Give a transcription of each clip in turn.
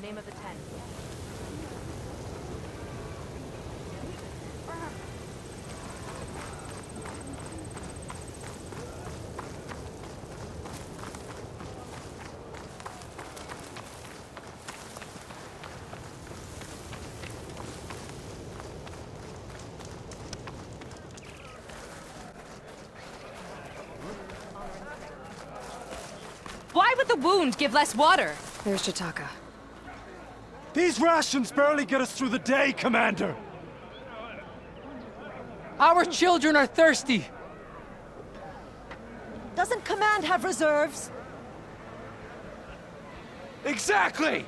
name of the tent. Why would the wound give less water? There's Jataka. These rations barely get us through the day, Commander! Our children are thirsty! Doesn't Command have reserves? Exactly!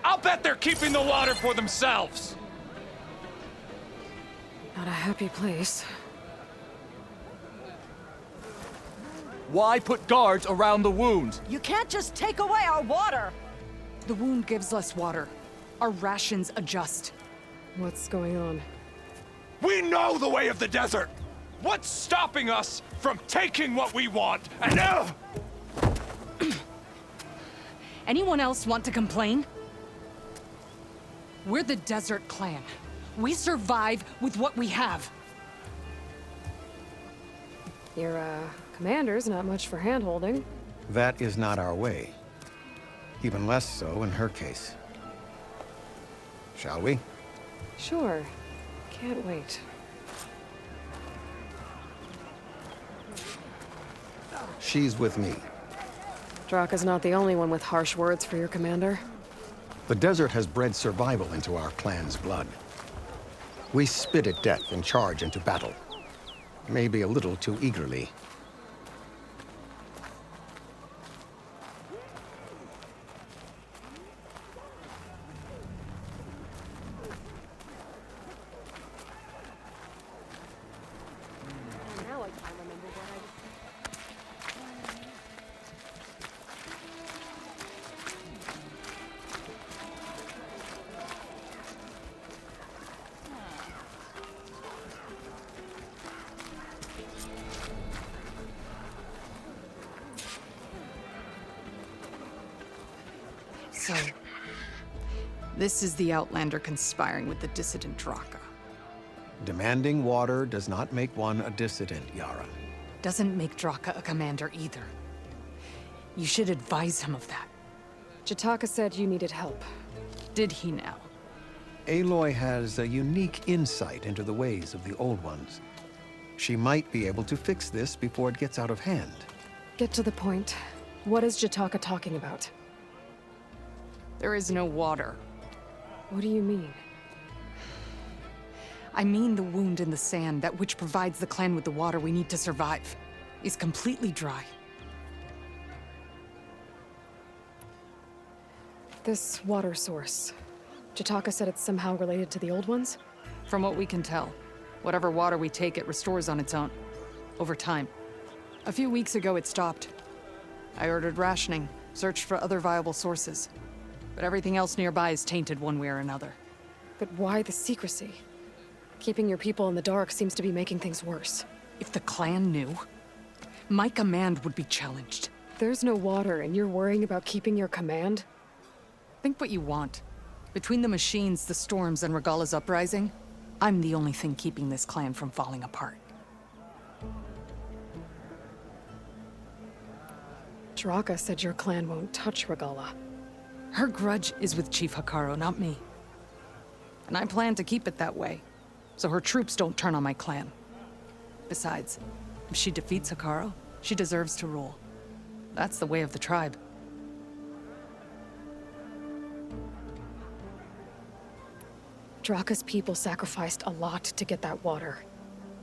I'll bet they're keeping the water for themselves! Not a happy place. Why put guards around the wound? You can't just take away our water! The wound gives less water. Our rations adjust. What's going on? We know the way of the desert! What's stopping us from taking what we want and Anyone else want to complain? We're the Desert Clan. We survive with what we have. Your, commander's not much for hand-holding. That is not our way. Even less so in her case. Shall we? Sure. Can't wait. She's with me. Draka's not the only one with harsh words for your commander. The desert has bred survival into our clan's blood. We spit at death and charge into battle. Maybe a little too eagerly. So, this is the Outlander conspiring with the dissident Draka. Demanding water does not make one a dissident, Yara. Doesn't make Draka a commander either. You should advise him of that. Jataka said you needed help. Did he now? Aloy has a unique insight into the ways of the Old Ones. She might be able to fix this before it gets out of hand. Get to the point. What is Jataka talking about? There is no water. What do you mean? I mean the wound in the sand, that which provides the clan with the water we need to survive, is completely dry. This water source. Jataka said it's somehow related to the Old Ones? From what we can tell, whatever water we take, it restores on its own. Over time. A few weeks ago, it stopped. I ordered rationing, searched for other viable sources. But everything else nearby is tainted one way or another. But why the secrecy? Keeping your people in the dark seems to be making things worse. If the clan knew, my command would be challenged. There's no water and you're worrying about keeping your command? Think what you want. Between the machines, the storms, and Regala's uprising, I'm the only thing keeping this clan from falling apart. Draka said your clan won't touch Regala. Her grudge is with Chief Hekarro, not me. And I plan to keep it that way, so her troops don't turn on my clan. Besides, if she defeats Hekarro, she deserves to rule. That's the way of the tribe. Draka's people sacrificed a lot to get that water.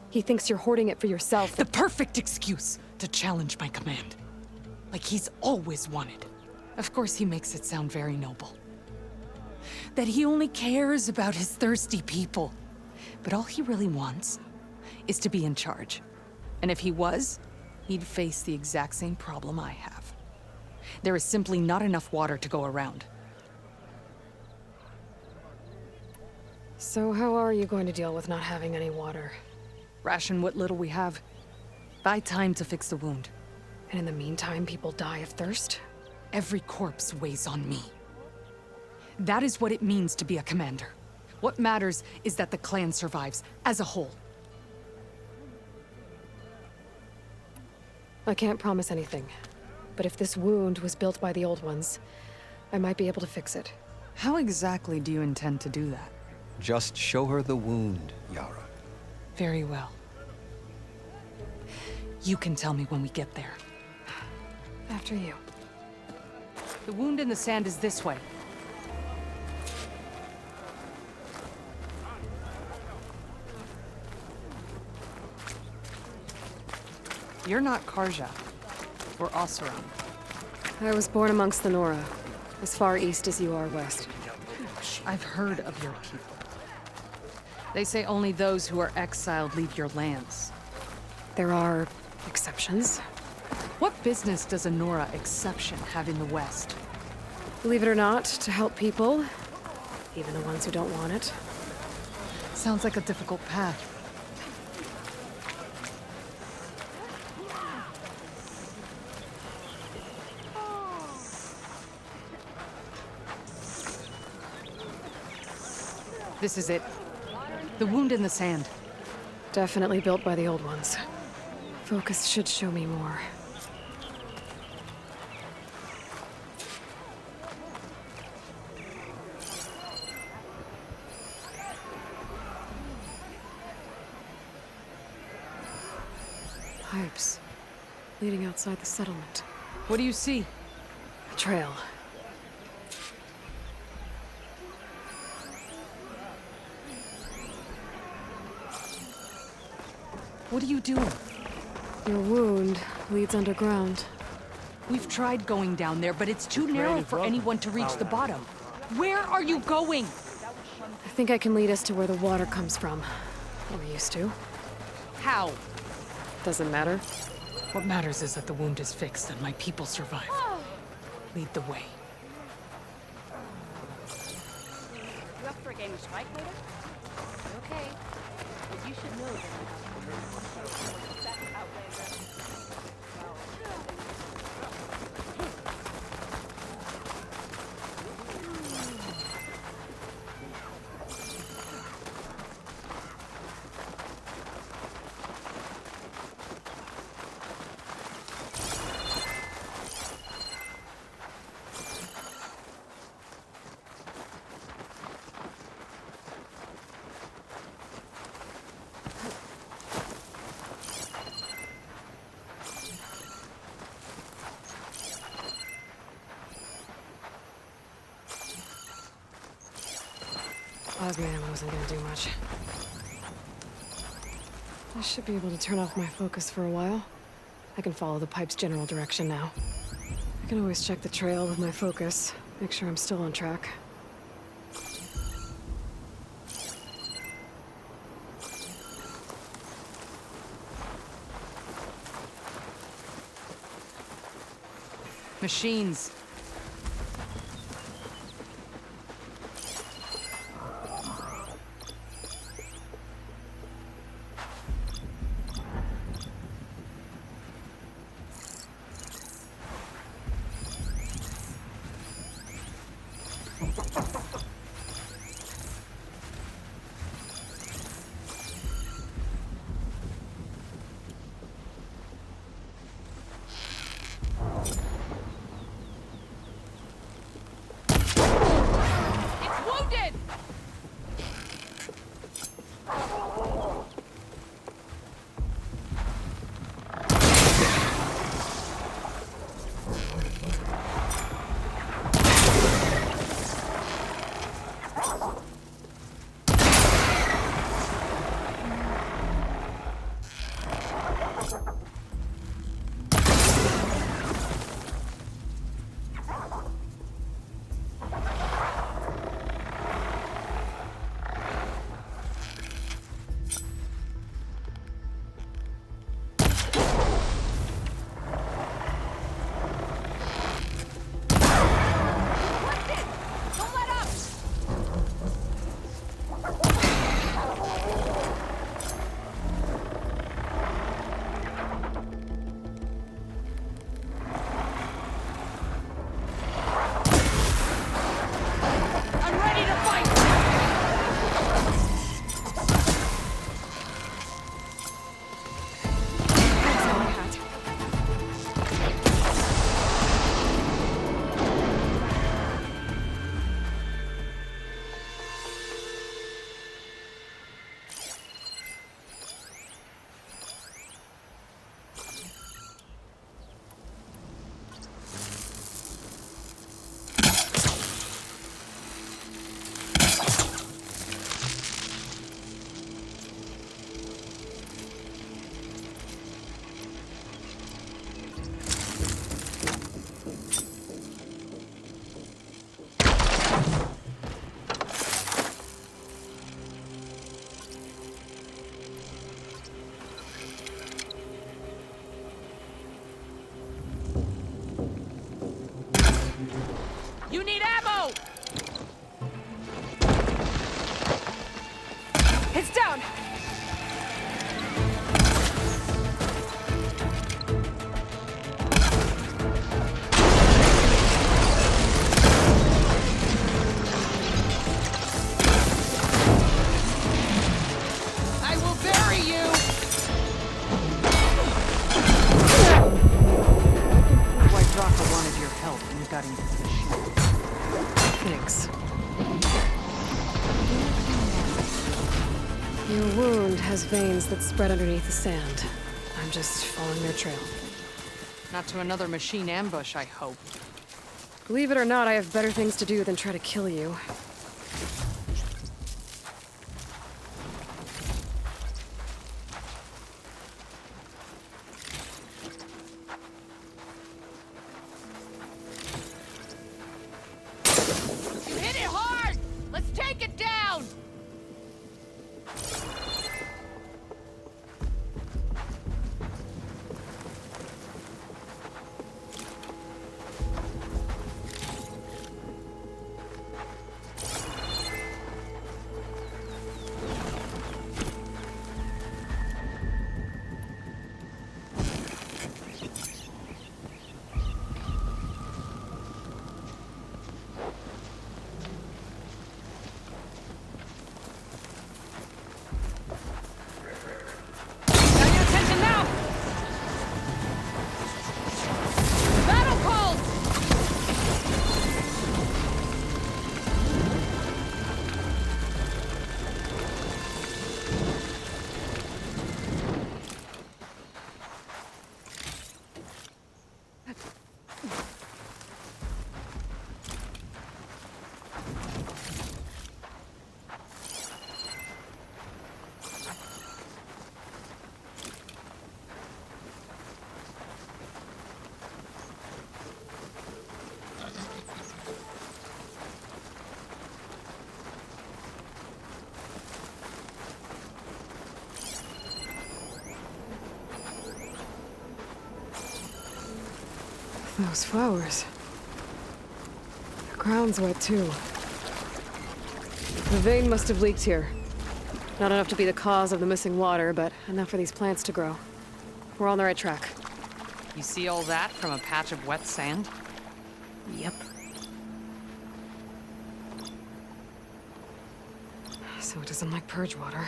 He thinks you're hoarding it for yourself. The perfect excuse to challenge my command. Like he's always wanted. Of course he makes it sound very noble. That he only cares about his thirsty people. But all he really wants is to be in charge. And if he was, he'd face the exact same problem I have. There is simply not enough water to go around. So how are you going to deal with not having any water? Ration what little we have. Buy time to fix the wound. And in the meantime, people die of thirst? Every corpse weighs on me. That is what it means to be a commander. What matters is that the clan survives, as a whole. I can't promise anything, but if this wound was built by the old ones, I might be able to fix it. How exactly do you intend to do that? Just show her the wound, Yara. Very well. You can tell me when we get there. After you. The wound in the sand is this way. You're not Karja, or Oseram. I was born amongst the Nora, as far east as you are west. I've heard of your people. They say only those who are exiled leave your lands. There are exceptions. What business does a Nora exception have in the West? Believe it or not, to help people, even the ones who don't want it. Sounds like a difficult path. This is it. The wound in the sand. Definitely built by the old ones. Focus should show me more. Pipes leading outside the settlement. What do you see? A trail. What are you doing? Your wound leads underground. We've tried going down there, but it's too narrow for anyone to reach the bottom. Where are you going? I think I can lead us to where the water comes from. Or used to. How? Doesn't matter. What matters is that the wound is fixed and my people survive. Lead the way. You up for a game of strike later? Okay. But you should know that. Osman wasn't gonna do much. I should be able to turn off my focus for a while. I can follow the pipe's general direction now. I can always check the trail with my focus, make sure I'm still on track. Machines. You need ammo! It's down! I will bury you! White Draka wanted your help in gutting this machine. Thanks. Your wound has veins that spread underneath the sand. I'm just following their trail. Not to another machine ambush, I hope. Believe it or not, I have better things to do than try to kill you. You hit it hard! Let's take it down! Got your attention now! Battle calls! Those flowers. The ground's wet too. The vein must have leaked here. Not enough to be the cause of the missing water, but enough for these plants to grow. We're on the right track. You see all that from a patch of wet sand? Yep. So it doesn't like purge water.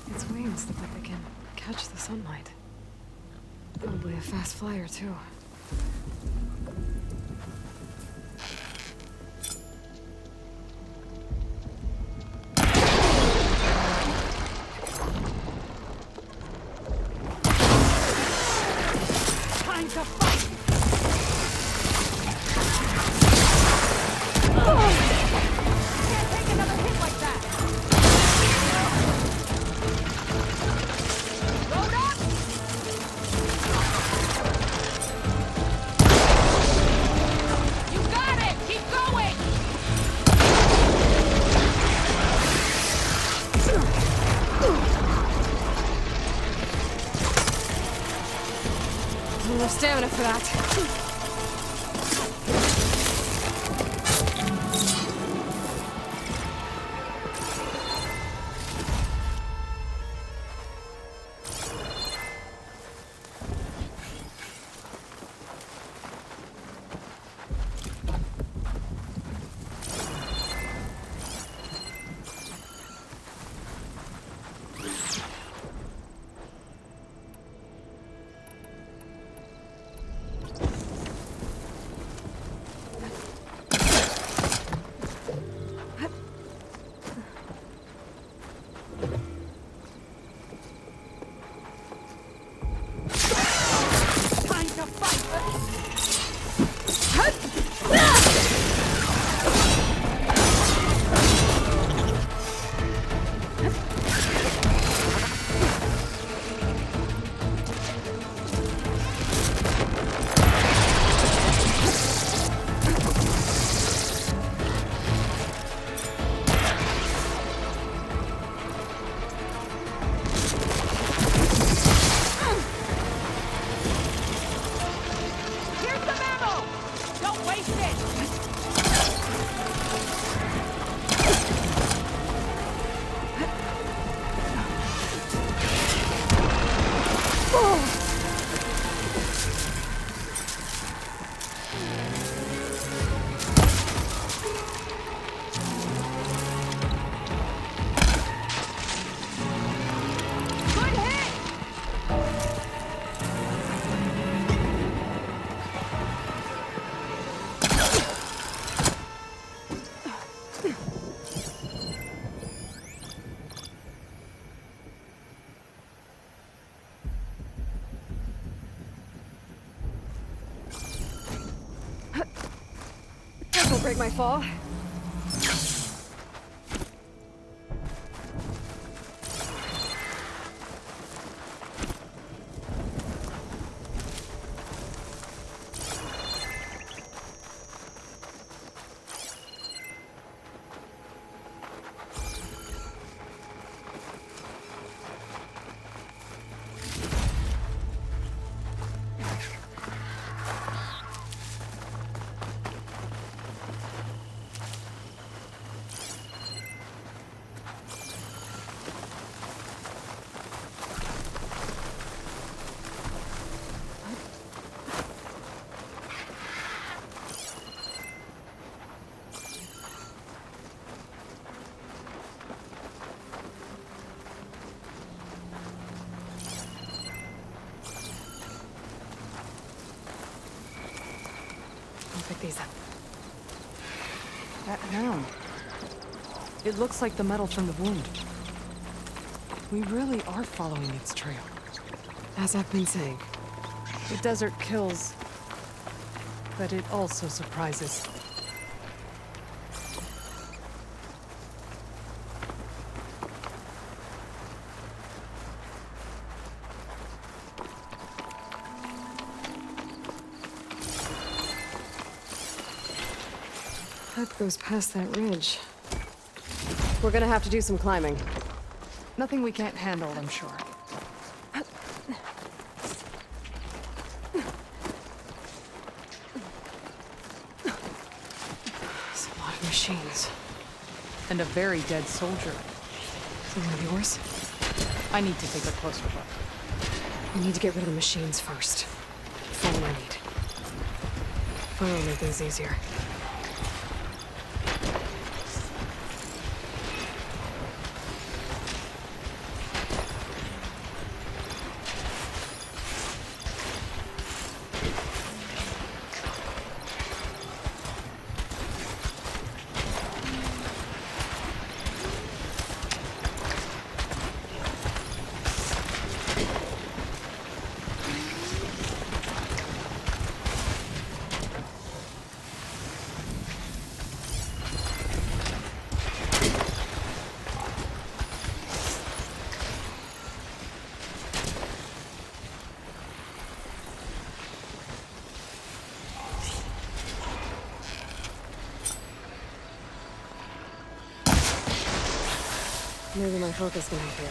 Its wings look like they can catch the sunlight. Probably a fast flyer, too. Time to fight! Can't take another hit like that! Load up! You got it! Keep going! Enough stamina for that. Waste it! Good hit! This'll break my fall. I'll pick these up. That hound. It looks like the metal from the wound. We really are following its trail. As I've been saying. The desert kills, but it also surprises. Path goes past that ridge. We're gonna have to do some climbing. Nothing we can't handle, I'm sure. There's a lot of machines. And a very dead soldier. Some of yours? I need to take a closer look. We need to get rid of the machines first. Follow my lead. Fire will make things easier. Maybe my focus can help here.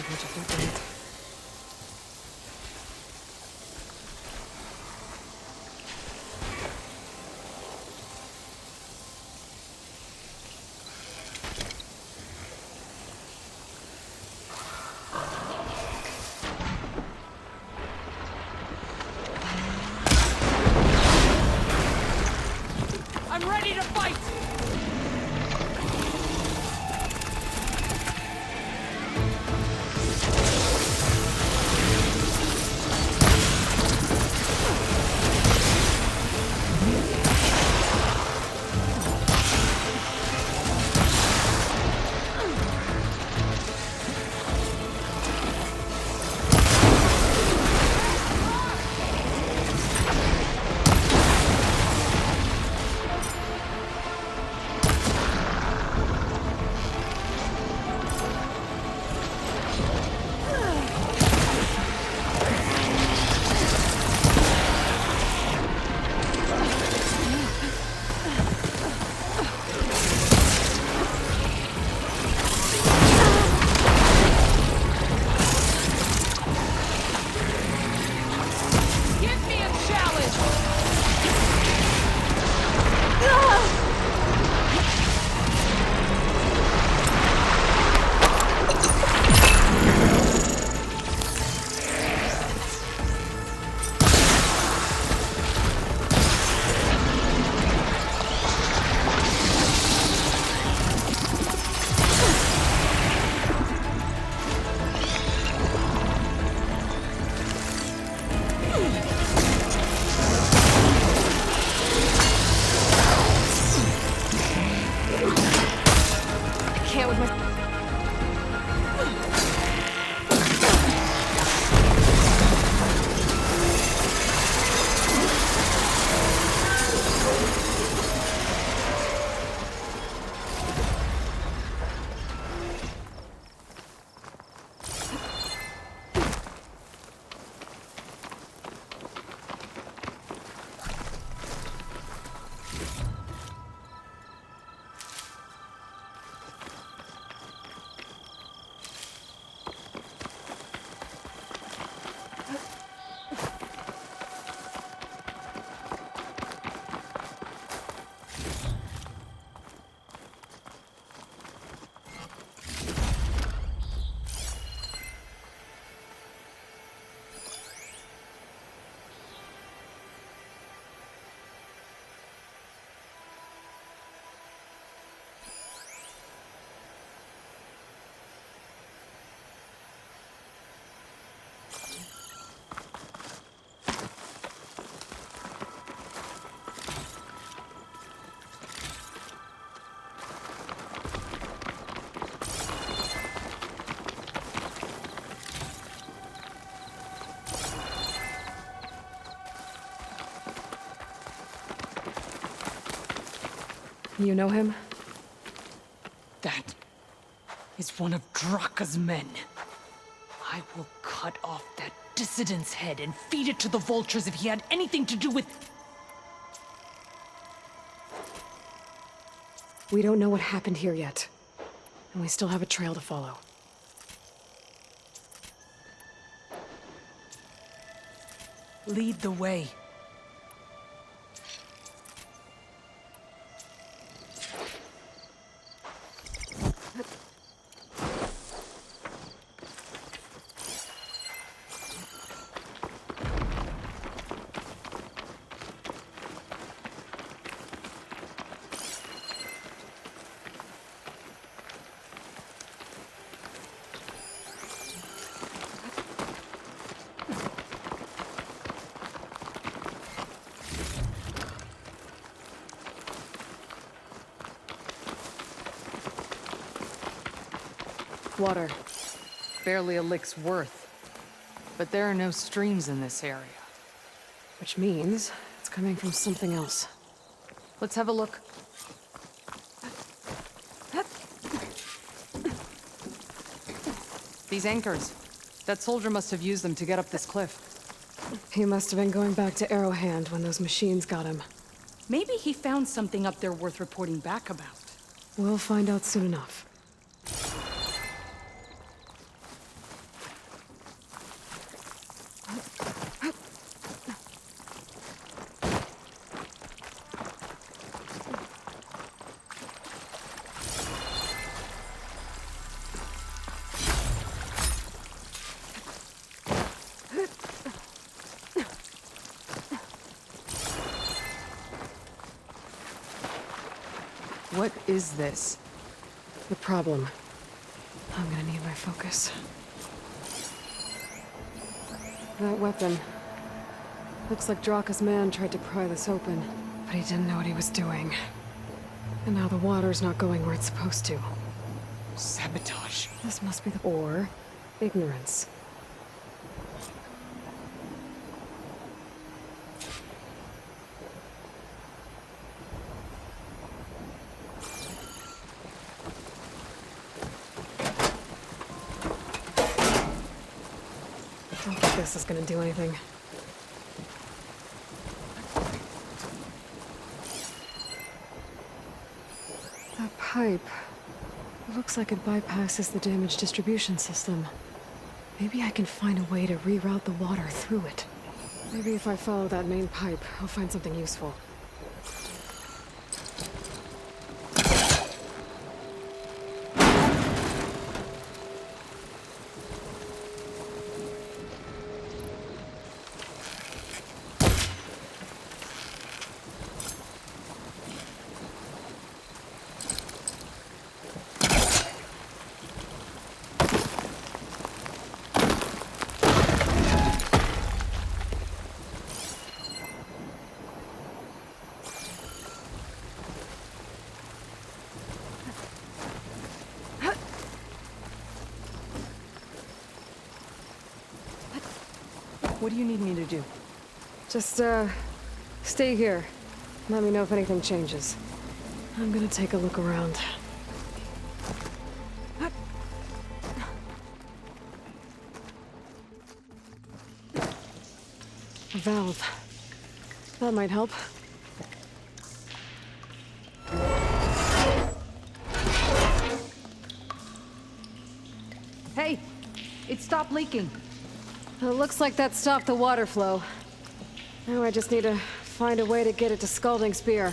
bunch of footprints. I'm ready to fight! Give me a challenge! Can't with my... You know him? That is one of Draka's men. I will cut off that dissident's head and feed it to the vultures if he had anything to do with... We don't know what happened here yet. And we still have a trail to follow. Lead the way. Water. Barely a lick's worth. But there are no streams in this area. Which means it's coming from something else. Let's have a look. These anchors. That soldier must have used them to get up this cliff. He must have been going back to Arrowhand when those machines got him. Maybe he found something up there worth reporting back about. We'll find out soon enough. What is this? The problem. I'm gonna need my focus. That weapon. Looks like Draka's man tried to pry this open, but he didn't know what he was doing. And now the water's not going where it's supposed to. Sabotage. This must be the... or ignorance. I don't think this is gonna do anything. That pipe... it looks like it bypasses the damaged distribution system. Maybe I can find a way to reroute the water through it. Maybe if I follow that main pipe, I'll find something useful. What do you need me to do? Just, stay here. Let me know if anything changes. I'm gonna take a look around. A valve. That might help. Hey! It stopped leaking. It looks like that stopped the water flow. Now I just need to find a way to get it to Scalding Spear.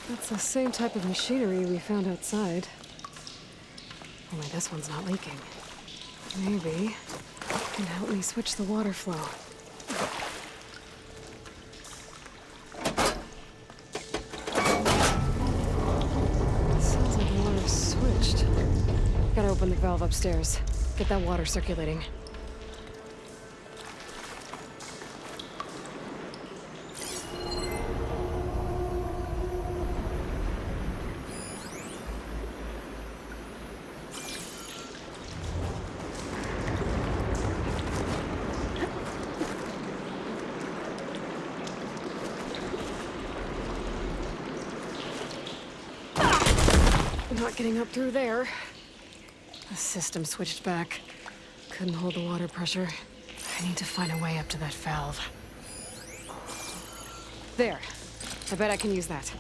That's the same type of machinery we found outside. Only this one's not leaking. Maybe it can help me switch the water flow. It sounds like the water's switched. Gotta open the valve upstairs. Get that water circulating. Not getting up through there. The system switched back. Couldn't hold the water pressure. I need to find a way up to that valve. There. I bet I can use that.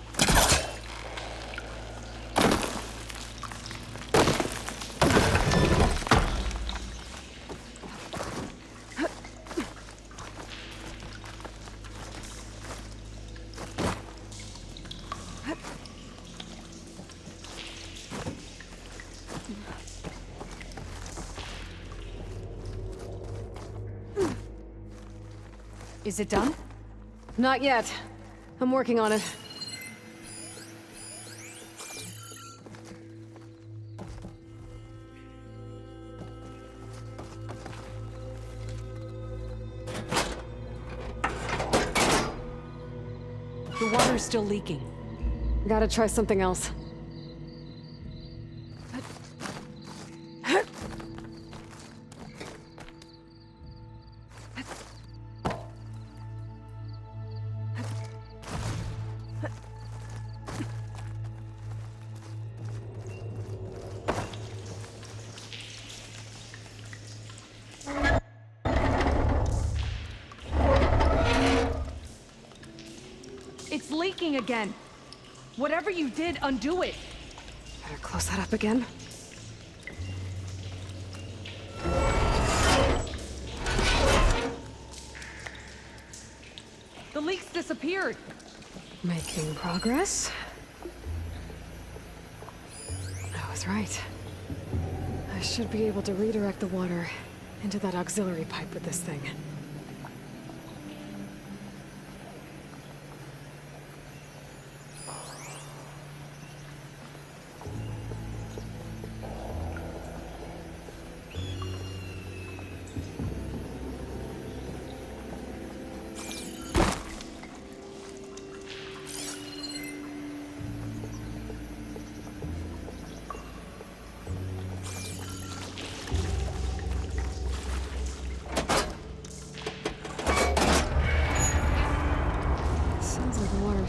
Is it done? Not yet. I'm working on it. The water's still leaking. Gotta try something else. It's leaking again. Whatever you did, undo it. Better close that up again. leaks disappeared. Making progress. I was right. I should be able to redirect the water into that auxiliary pipe with this thing.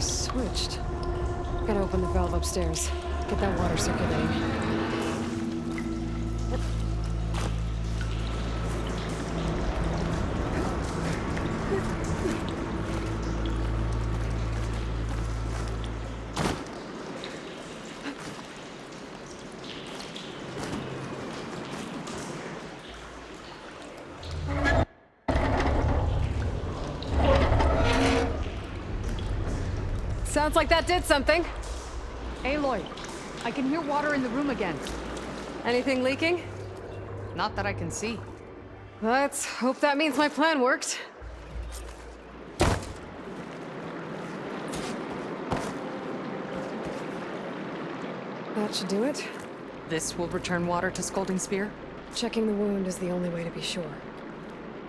Switched. Gotta open the valve upstairs. Get that water circulating. Sounds like that did something. Aloy, I can hear water in the room again. Anything leaking? Not that I can see. Let's hope that means my plan worked. That should do it. This will return water to Scolding Spear? Checking the wound is the only way to be sure.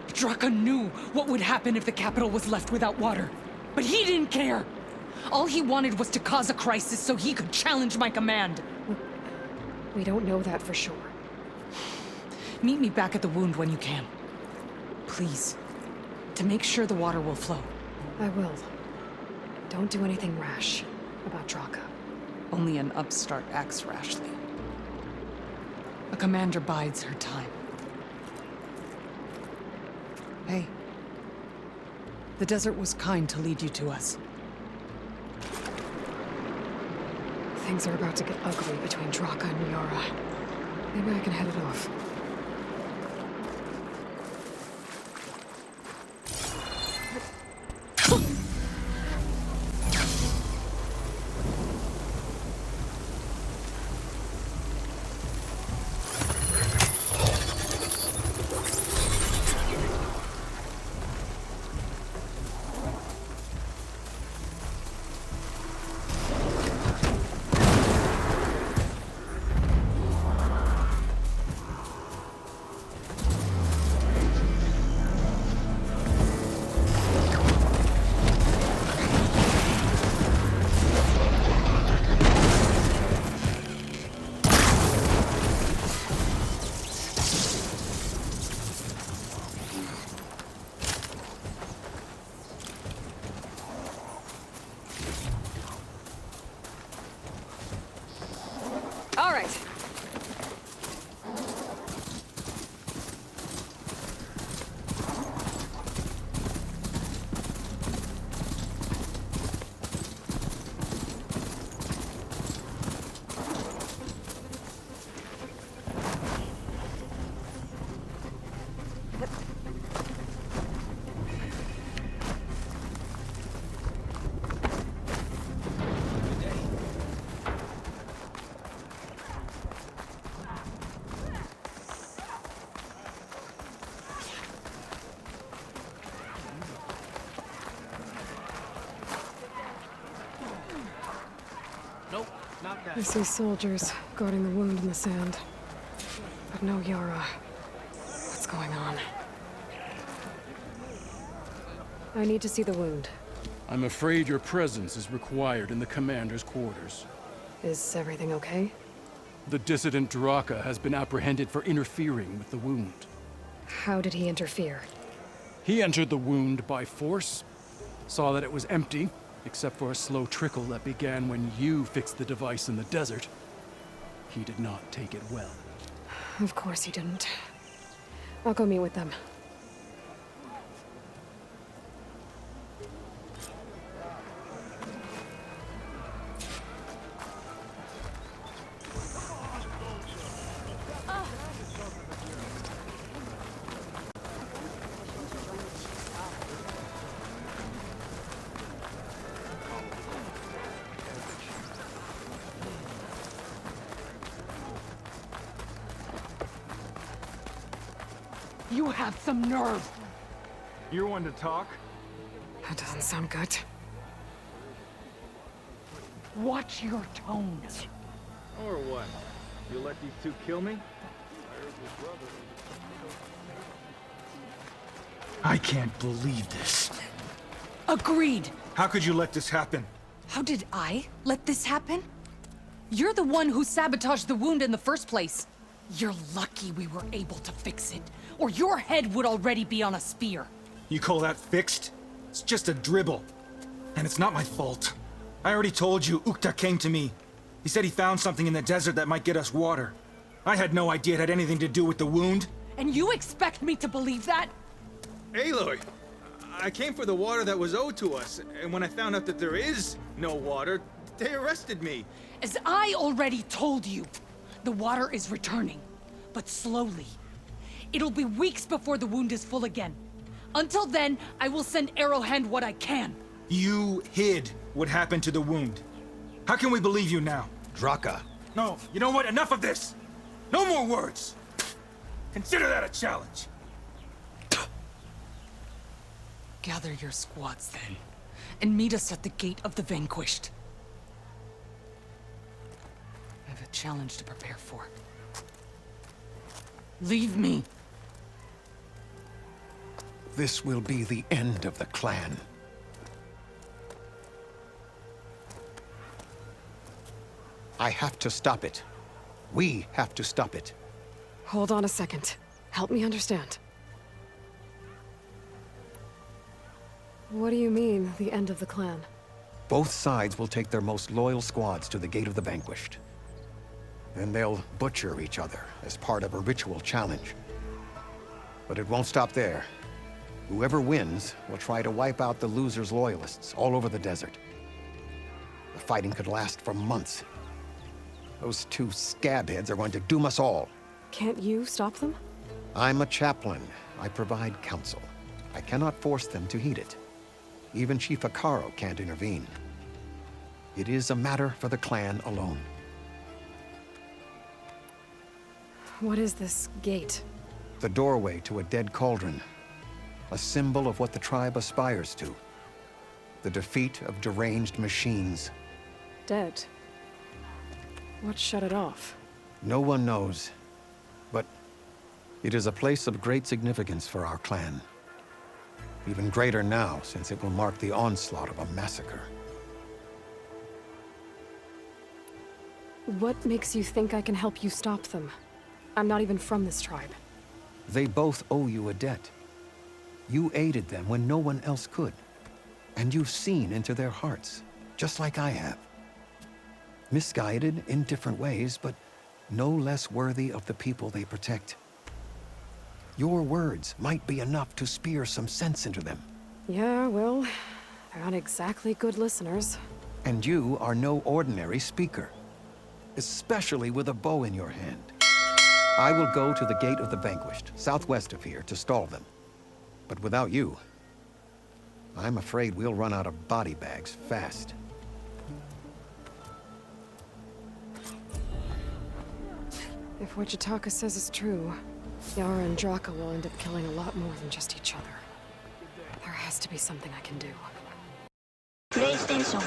Draka knew what would happen if the capital was left without water. But he didn't care! All he wanted was to cause a crisis so he could challenge my command. We don't know that for sure. Meet me back at the wound when you can. Please. To make sure the water will flow. I will. Don't do anything rash about Draka. Only an upstart acts rashly. A commander bides her time. Hey. The desert was kind to lead you to us. Things are about to get ugly between Draka and Yara. Maybe I can head it off. All right. I see soldiers guarding the wound in the sand. But no Yara. What's going on? I need to see the wound. I'm afraid your presence is required in the commander's quarters. Is everything okay? The dissident Draka has been apprehended for interfering with the wound. How did he interfere? He entered the wound by force, saw that it was empty, except for a slow trickle that began when you fixed the device in the desert. He did not take it well. Of course he didn't. I'll go meet with them. You have some nerve! You're one to talk? That doesn't sound good. Watch your tone. Or what? You'll let these two kill me? I can't believe this. Agreed! How could you let this happen? How did I let this happen? You're the one who sabotaged the wound in the first place. You're lucky we were able to fix it, or your head would already be on a spear. You call that fixed? It's just a dribble. And it's not my fault. I already told you, Ukta came to me. He said he found something in the desert that might get us water. I had no idea it had anything to do with the wound. And you expect me to believe that? Aloy, I came for the water that was owed to us, and when I found out that there is no water, they arrested me. As I already told you, the water is returning, but slowly. It'll be weeks before the wound is full again. Until then, I will send Arrowhand what I can. You hid what happened to the wound. How can we believe you now? Draka. No, you know what? Enough of this! No more words! Consider that a challenge. Gather your squads then, and meet us at the Gate of the Vanquished. I have a challenge to prepare for. Leave me! This will be the end of the clan. I have to stop it. We have to stop it. Hold on a second. Help me understand. What do you mean, the end of the clan? Both sides will take their most loyal squads to the Gate of the Vanquished. Then they'll butcher each other as part of a ritual challenge. But it won't stop there. Whoever wins will try to wipe out the loser's loyalists all over the desert. The fighting could last for months. Those two scabheads are going to doom us all. Can't you stop them? I'm a chaplain. I provide counsel. I cannot force them to heed it. Even Chief Akaro can't intervene. It is a matter for the clan alone. What is this gate? The doorway to a dead cauldron. A symbol of what the tribe aspires to. The defeat of deranged machines. Dead. What shut it off? No one knows. But it is a place of great significance for our clan. Even greater now, since it will mark the onslaught of a massacre. What makes you think I can help you stop them? I'm not even from this tribe. They both owe you a debt. You aided them when no one else could. And you've seen into their hearts, just like I have. Misguided in different ways, but no less worthy of the people they protect. Your words might be enough to spear some sense into them. Yeah, well, they're not exactly good listeners. And you are no ordinary speaker, especially with a bow in your hand. I will go to the Gate of the Vanquished, southwest of here, to stall them. But without you, I'm afraid we'll run out of body bags fast. If what Jataka says is true, Yara and Draka will end up killing a lot more than just each other. There has to be something I can do. PlayStation